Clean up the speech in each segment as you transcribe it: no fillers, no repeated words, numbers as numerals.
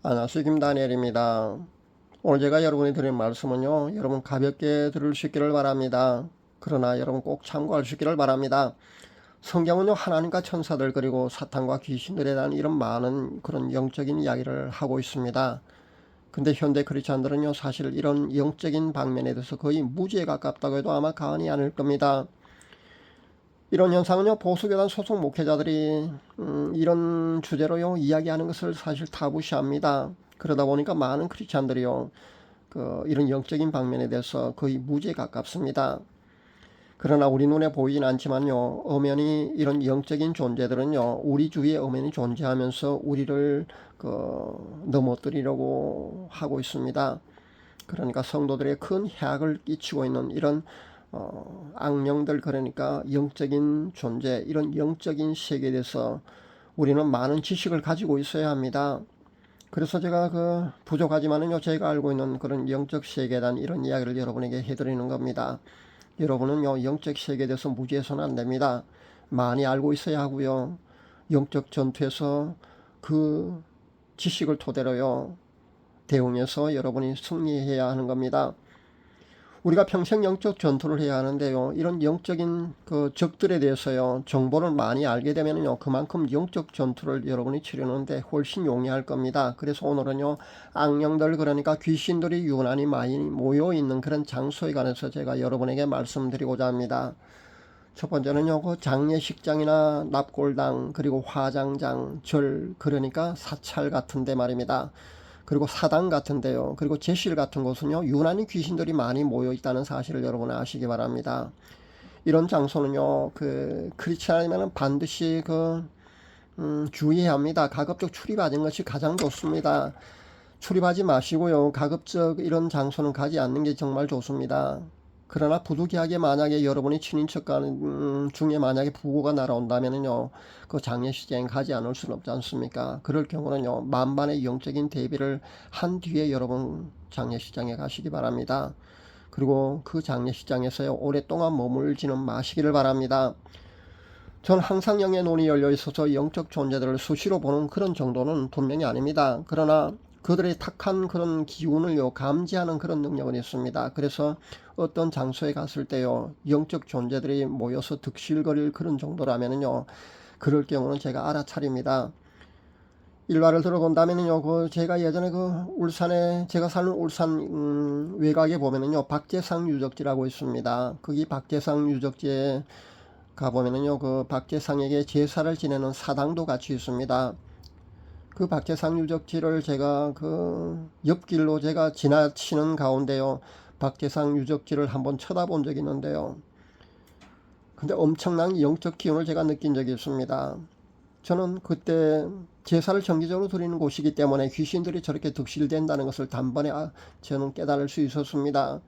안녕하세요. 김다니엘입니다. 오늘 제가 여러분이 드릴 말씀은요, 여러분 가볍게 들을 수 있기를 바랍니다. 그러나 여러분 꼭 참고할 수 있기를 바랍니다. 성경은요, 하나님과 천사들 그리고 사탄과 귀신들에 대한 이런 많은 그런 영적인 이야기를 하고 있습니다. 근데 현대 크리스찬들은요, 사실 이런 영적인 방면에 대해서 거의 무지에 가깝다고 해도 아마 과언이 아닐 겁니다. 이런 현상은요, 보수교단 소속 목회자들이 이런 주제로요 이야기하는 것을 사실 타부시합니다. 그러다 보니까 많은 크리스찬들이요 이런 영적인 방면에 대해서 거의 무지에 가깝습니다. 그러나 우리 눈에 보이진 않지만요, 엄연히 이런 영적인 존재들은요 우리 주위에 엄연히 존재하면서 우리를 넘어뜨리려고 하고 있습니다. 그러니까 성도들의 큰 해악을 끼치고 있는 이런 악령들, 그러니까 영적인 존재, 이런 영적인 세계에 대해서 우리는 많은 지식을 가지고 있어야 합니다. 그래서 제가 부족하지만은요, 제가 알고 있는 그런 영적 세계에 대한 이런 이야기를 여러분에게 해드리는 겁니다. 여러분은요, 영적 세계에 대해서 무지해서는 안 됩니다. 많이 알고 있어야 하고요, 영적 전투에서 그 지식을 토대로요, 대응해서 여러분이 승리해야 하는 겁니다. 우리가 평생 영적 전투를 해야 하는데요, 이런 영적인 그 적들에 대해서요 정보를 많이 알게 되면요 그만큼 영적 전투를 여러분이 치르는데 훨씬 용이할 겁니다. 그래서 오늘은요, 악령들, 그러니까 귀신들이 유난히 많이 모여 있는 그런 장소에 관해서 제가 여러분에게 말씀드리고자 합니다. 첫 번째는요, 그 장례식장이나 납골당, 그리고 화장장, 절, 그러니까 사찰 같은데 말입니다. 그리고 사당 같은데요, 그리고 제실 같은 곳은요 유난히 귀신들이 많이 모여 있다는 사실을 여러분 아시기 바랍니다. 이런 장소는요 크리스찬이면 반드시 주의해야 합니다. 가급적 출입하는 것이 가장 좋습니다. 출입하지 마시고요, 가급적 이런 장소는 가지 않는 게 정말 좋습니다. 그러나 부득이하게 만약에 여러분이 친인척 중에 만약에 부고가 날아온다면요, 그 장례식장에 가지 않을 수는 없지 않습니까? 그럴 경우는요, 만반의 영적인 대비를 한 뒤에 여러분 장례식장에 가시기 바랍니다. 그리고 그 장례식장에서요, 오랫동안 머물지는 마시기를 바랍니다. 전 항상 영의 눈이 열려 있어서 영적 존재들을 수시로 보는 그런 정도는 분명히 아닙니다. 그러나 그들의 탁한 그런 기운을요 감지하는 그런 능력은 있습니다. 그래서 어떤 장소에 갔을 때요, 영적 존재들이 모여서 득실거릴 그런 정도라면요, 그럴 경우는 제가 알아차립니다. 일화를 들어본다면요, 제가 예전에 울산에, 제가 사는 울산 외곽에 보면은요 박제상 유적지라고 있습니다. 거기 박제상 유적지에 가보면은요, 그 박제상에게 제사를 지내는 사당도 같이 있습니다. 그 박제상 유적지를 제가 옆길로 제가 지나치는 가운데요, 박제상 유적지를 한번 쳐다본 적이 있는데요, 근데 엄청난 영적 기운을 제가 느낀 적이 있습니다. 저는 그때 제사를 정기적으로 드리는 곳이기 때문에 귀신들이 저렇게 득실된다는 것을 단번에 저는 깨달을 수 있었습니다.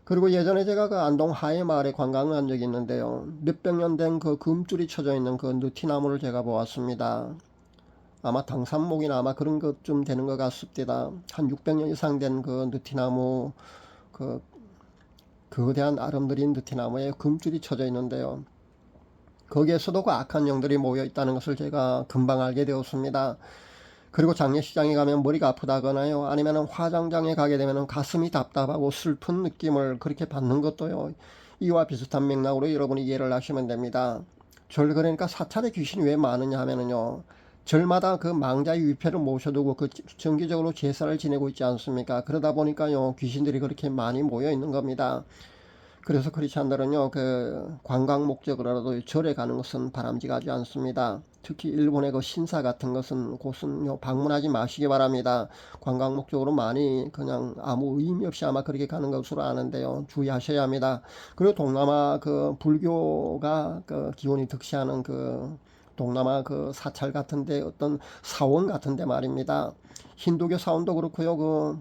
그리고 예전에 제가 안동 하회마을에 관광을 한 적이 있는데요, 몇백 년 된 그 금줄이 쳐져 있는 그 느티나무를 제가 보았습니다. 아마 당산목이나 아마 그런 것 좀 되는 것 같습니다. 한 600년 이상 된 그 느티나무, 그 거대한 아름드린 느티나무에 금줄이 쳐져 있는데요, 거기에서도 그 악한 영들이 모여 있다는 것을 제가 금방 알게 되었습니다. 그리고 장례식장에 가면 머리가 아프다거나요, 아니면 화장장에 가게 되면 가슴이 답답하고 슬픈 느낌을 그렇게 받는 것도요, 이와 비슷한 맥락으로 여러분이 이해를 하시면 됩니다. 절, 그러니까 사찰의 귀신이 왜 많으냐 하면은요, 절마다 그 망자의 위패를 모셔두고 정기적으로 제사를 지내고 있지 않습니까? 그러다 보니까요, 귀신들이 그렇게 많이 모여 있는 겁니다. 그래서 크리스찬들은요, 관광 목적으로라도 절에 가는 것은 바람직하지 않습니다. 특히 일본의 그 신사 같은 곳은요 방문하지 마시기 바랍니다. 관광 목적으로 많이 그냥 아무 의미 없이 아마 그렇게 가는 것으로 아는데요, 주의하셔야 합니다. 그리고 동남아 불교가 기운이 득시하는 동남아 사찰 같은데, 어떤 사원 같은데 말입니다. 힌두교 사원도 그렇고요,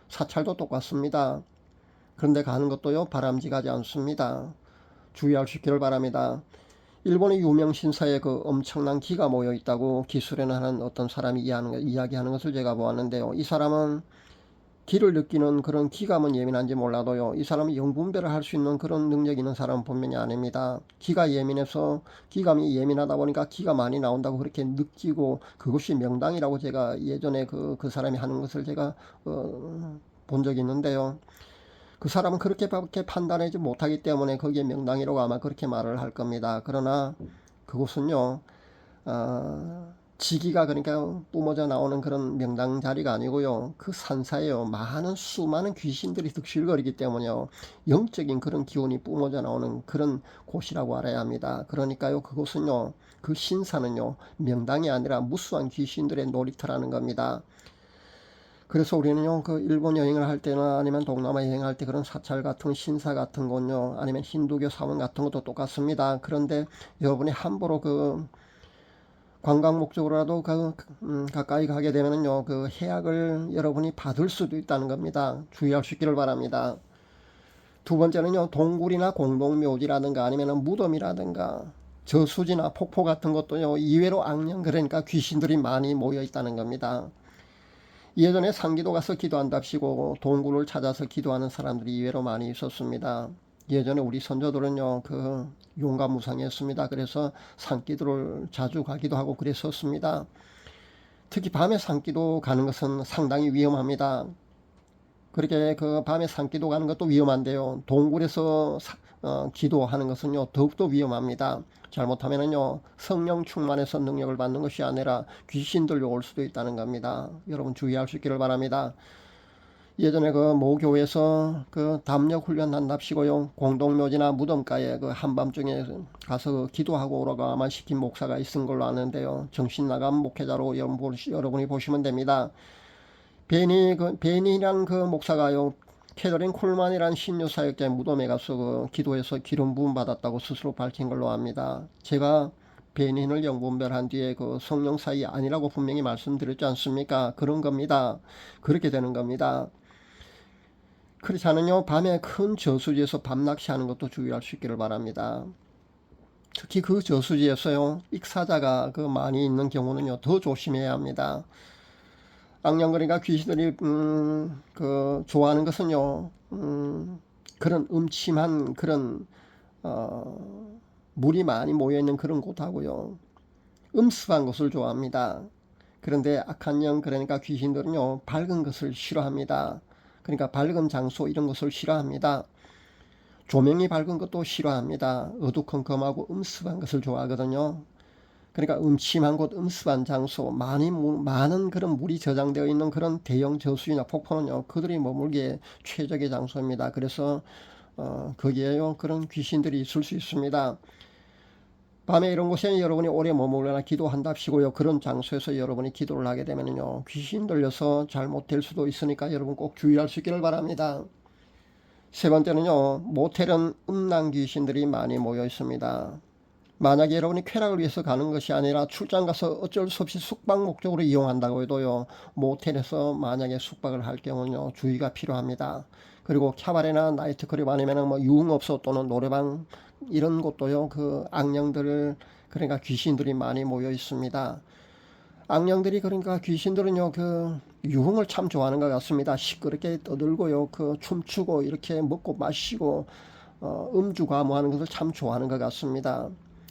사찰도 똑같습니다. 그런데 가는 것도요 바람직하지 않습니다. 주의할 수 있기를 바랍니다. 일본의 유명 신사에 엄청난 기가 모여 있다고 기술에는 하는 어떤 사람이 이야기하는 것을 제가 보았는데요, 이 사람은 기를 느끼는 그런 기감은 예민한지 몰라도요, 이 사람은 영분별을 할 수 있는 그런 능력이 있는 사람은 분명히 아닙니다. 기가 예민해서 기감이 예민하다 보니까 기가 많이 나온다고 그렇게 느끼고 그것이 명당이라고 제가 예전에 그 사람이 하는 것을 제가 본 적이 있는데요. 그 사람은 그렇게밖에 판단하지 못하기 때문에 거기에 명당이라고 아마 그렇게 말을 할 겁니다. 그러나 그것은요, 지기가 그러니까 뿜어져 나오는 그런 명당 자리가 아니고요. 그 산사에요, 많은 수많은 귀신들이 득실거리기 때문에요. 영적인 그런 기운이 뿜어져 나오는 그런 곳이라고 알아야 합니다. 그러니까요, 그곳은요, 그 신사는요, 명당이 아니라 무수한 귀신들의 놀이터라는 겁니다. 그래서 우리는요, 그 일본 여행을 할 때나 아니면 동남아 여행할 때 그런 사찰 같은 신사 같은 곳요, 아니면 힌두교 사원 같은 것도 똑같습니다. 그런데 여러분이 함부로 그 관광 목적으로라도 가까이 가게 되면요, 그 해악을 여러분이 받을 수도 있다는 겁니다. 주의할 수 있기를 바랍니다. 두 번째는요, 동굴이나 공동묘지라든가 아니면 무덤이라든가 저수지나 폭포 같은 것도요, 이외로 악령, 그러니까 귀신들이 많이 모여 있다는 겁니다. 예전에 상기도 가서 기도한답시고 동굴을 찾아서 기도하는 사람들이 이외로 많이 있었습니다. 예전에 우리 선조들은요, 그 용감무상이었습니다. 그래서 산기도를 자주 가기도 하고 그랬었습니다. 특히 밤에 산기도 가는 것은 상당히 위험합니다. 그렇게 그 밤에 산기도 가는 것도 위험한데요, 동굴에서 기도하는 것은요, 더욱더 위험합니다. 잘못하면은요, 성령 충만해서 능력을 받는 것이 아니라 귀신들로 올 수도 있다는 겁니다. 여러분 주의할 수 있기를 바랍니다. 예전에 그 모교에서 그 담력 훈련 한답시고요, 공동묘지나 무덤가에 그 한밤중에 가서 기도하고 오라고만 시킨 목사가 있은 걸로 아는데요, 정신 나간 목회자로 여러분이 보시면 됩니다. 베니란 그 목사가요, 캐더린 콜만이란 신유 사역자의 무덤에 가서 그 기도해서 기름 부음 받았다고 스스로 밝힌 걸로 압니다. 제가 베닌을 영분별한 뒤에 그 성령 사이 아니라고 분명히 말씀드렸지 않습니까? 그런 겁니다. 그렇게 되는 겁니다. 그렇지 않은요, 밤에 큰 저수지에서 밤낚시하는 것도 주의할 수 있기를 바랍니다. 특히 그 저수지에서요, 익사자가 그 많이 있는 경우는요, 더 조심해야 합니다. 악령거리가 귀신들이 그 좋아하는 것은요, 그런 음침한 그런 물이 많이 모여있는 그런 곳하고요, 음습한 곳을 좋아합니다. 그런데 악한 영, 그러니까 귀신들은요, 밝은 것을 싫어합니다. 그러니까 밝은 장소 이런 것을 싫어합니다. 조명이 밝은 것도 싫어합니다. 어두컴컴하고 음습한 것을 좋아하거든요. 그러니까 음침한 곳, 음습한 장소, 많은 그런 물이 저장되어 있는 그런 대형 저수지나 폭포는요, 그들이 머물기에 최적의 장소입니다. 그래서 거기에요, 그런 귀신들이 있을 수 있습니다. 밤에 이런 곳에 여러분이 오래 머물거나 기도한답시고요, 그런 장소에서 여러분이 기도를 하게 되면요, 귀신 들려서 잘못될 수도 있으니까 여러분 꼭 주의할 수 있기를 바랍니다. 세 번째는요, 모텔은 음란 귀신들이 많이 모여 있습니다. 만약에 여러분이 쾌락을 위해서 가는 것이 아니라 출장 가서 어쩔 수 없이 숙박 목적으로 이용한다고 해도요, 모텔에서 만약에 숙박을 할 경우는요, 주의가 필요합니다. 그리고 캬바레나 나이트클럽 아니면 뭐 유흥업소 또는 노래방 이런 곳도요, 그 악령들, 그러니까 귀신들이 많이 모여 있습니다. 악령들이, 그러니까 귀신들은요, 그 유흥을 참 좋아하는 것 같습니다. 시끄럽게 떠들고요, 그 춤추고 이렇게 먹고 마시고 음주 과무하는 것을 참 좋아하는 것 같습니다.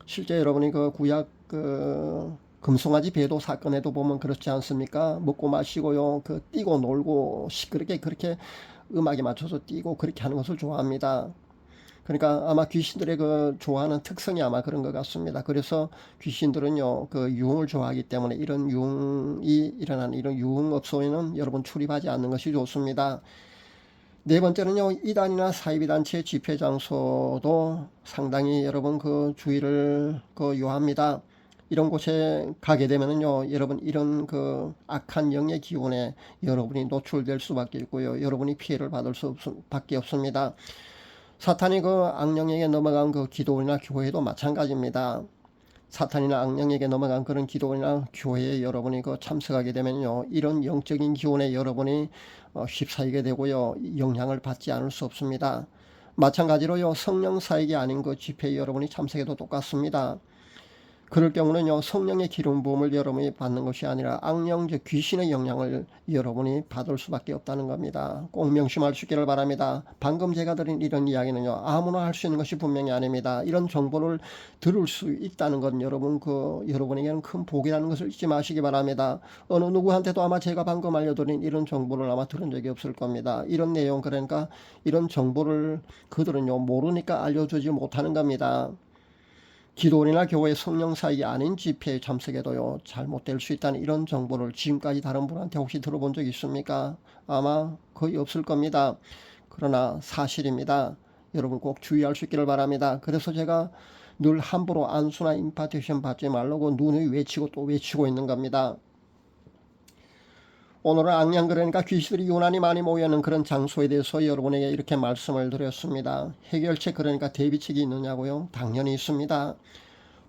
실제 여러분이 그 구약 그 금송아지 배도 사건에도 보면 그렇지 않습니까? 먹고 마시고요, 그 뛰고 놀고 시끄럽게 그렇게 음악에 맞춰서 뛰고 그렇게 하는 것을 좋아합니다. 그러니까 아마 귀신들의 그 좋아하는 특성이 아마 그런 것 같습니다. 그래서 귀신들은요, 그 유흥을 좋아하기 때문에 이런 유흥이 일어나는 이런 유흥업소에는 여러분 출입하지 않는 것이 좋습니다. 네 번째는요, 이단이나 사이비단체 집회 장소도 상당히 여러분 그 주의를 그 요합니다. 이런 곳에 가게 되면은요, 여러분 이런 그 악한 영의 기운에 여러분이 노출될 수밖에 있고요, 여러분이 피해를 받을 수밖에 없습니다. 사탄이 그 악령에게 넘어간 그 기도원이나 교회도 마찬가지입니다. 사탄이나 악령에게 넘어간 그런 기도원이나 교회에 여러분이 그 참석하게 되면요, 이런 영적인 기운에 여러분이 휩싸이게 되고요, 영향을 받지 않을 수 없습니다. 마찬가지로요, 성령 사역이 아닌 그 집회에 여러분이 참석해도 똑같습니다. 그럴 경우는요, 성령의 기름 부음을 여러분이 받는 것이 아니라 악령, 즉 귀신의 영향을 여러분이 받을 수밖에 없다는 겁니다. 꼭 명심할 수 있기를 바랍니다. 방금 제가 드린 이런 이야기는요, 아무나 할 수 있는 것이 분명히 아닙니다. 이런 정보를 들을 수 있다는 건 여러분에게는 큰 복이라는 것을 잊지 마시기 바랍니다. 어느 누구한테도 아마 제가 방금 알려드린 이런 정보를 아마 들은 적이 없을 겁니다. 이런 내용, 그러니까 이런 정보를 그들은요, 모르니까 알려주지 못하는 겁니다. 기도원이나 교회 성령사역이 아닌 집회에 참석해도요, 잘못될 수 있다는 이런 정보를 지금까지 다른 분한테 혹시 들어본 적 있습니까? 아마 거의 없을 겁니다. 그러나 사실입니다. 여러분 꼭 주의할 수 있기를 바랍니다. 그래서 제가 늘 함부로 안수나 임파테이션 받지 말라고 눈을 외치고 또 외치고 있는 겁니다. 오늘은 악령, 그러니까 귀신들이 유난히 많이 모여있는 그런 장소에 대해서 여러분에게 이렇게 말씀을 드렸습니다. 해결책, 그러니까 대비책이 있느냐고요? 당연히 있습니다.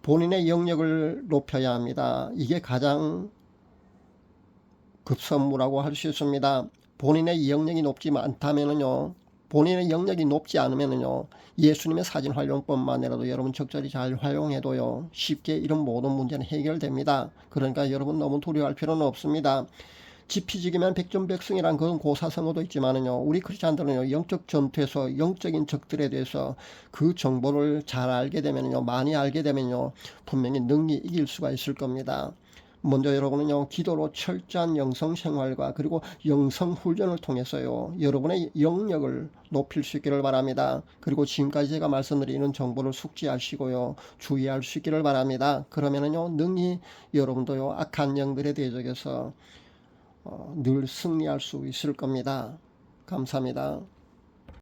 본인의 영역을 높여야 합니다. 이게 가장 급선무라고 할 수 있습니다. 본인의 영역이 높지 않다면은요, 본인의 영역이 높지 않으면은요, 예수님의 사진 활용법만이라도 여러분 적절히 잘 활용해도요, 쉽게 이런 모든 문제는 해결됩니다. 그러니까 여러분 너무 두려워할 필요는 없습니다. 지피지기면 백전백승이란 그런 고사성어도 있지만은요, 우리 크리스찬들은요, 영적 전투에서 영적인 적들에 대해서 그 정보를 잘 알게 되면요, 많이 알게 되면요, 분명히 능히 이길 수가 있을 겁니다. 먼저 여러분은요, 기도로 철저한 영성 생활과 그리고 영성 훈련을 통해서요, 여러분의 영역을 높일 수 있기를 바랍니다. 그리고 지금까지 제가 말씀드리는 정보를 숙지하시고요, 주의할 수 있기를 바랍니다. 그러면은요, 능히 여러분도요, 악한 영들의 대적에서 늘 승리할 수 있을 겁니다. 감사합니다.